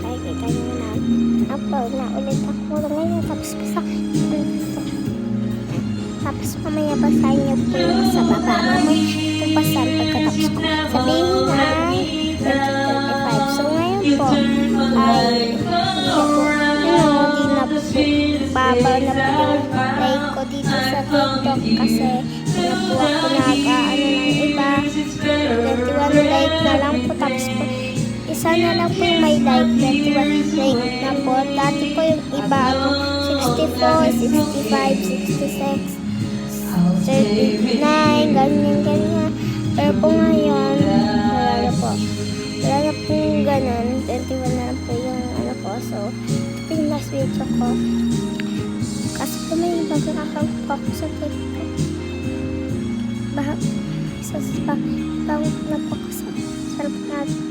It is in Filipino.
nakikita nyo na upload na ulit ako ngayon. Tapos mamaya basahin niyo po yung sa baba. Mamaya tupasan pagkatapos ko sabihin na 2025. So ngayon po ay hindi na po baba na po yung like ko dito sa TikTok kasi hindi na po ako nag-ano ng iba. 21 like na lang po, tapos po isa na lang po yung may like, 21 like na po. Dati po yung iba 64, 65, 66, 39, ganyan. Pero po ngayon, wala na po. Wala na po yung ganun. 21 na lang po yung ano po. So, ito yung last video ko. Kasi po may mag-account po ako sa TikTok. Bawag na po ako sa sarap natin.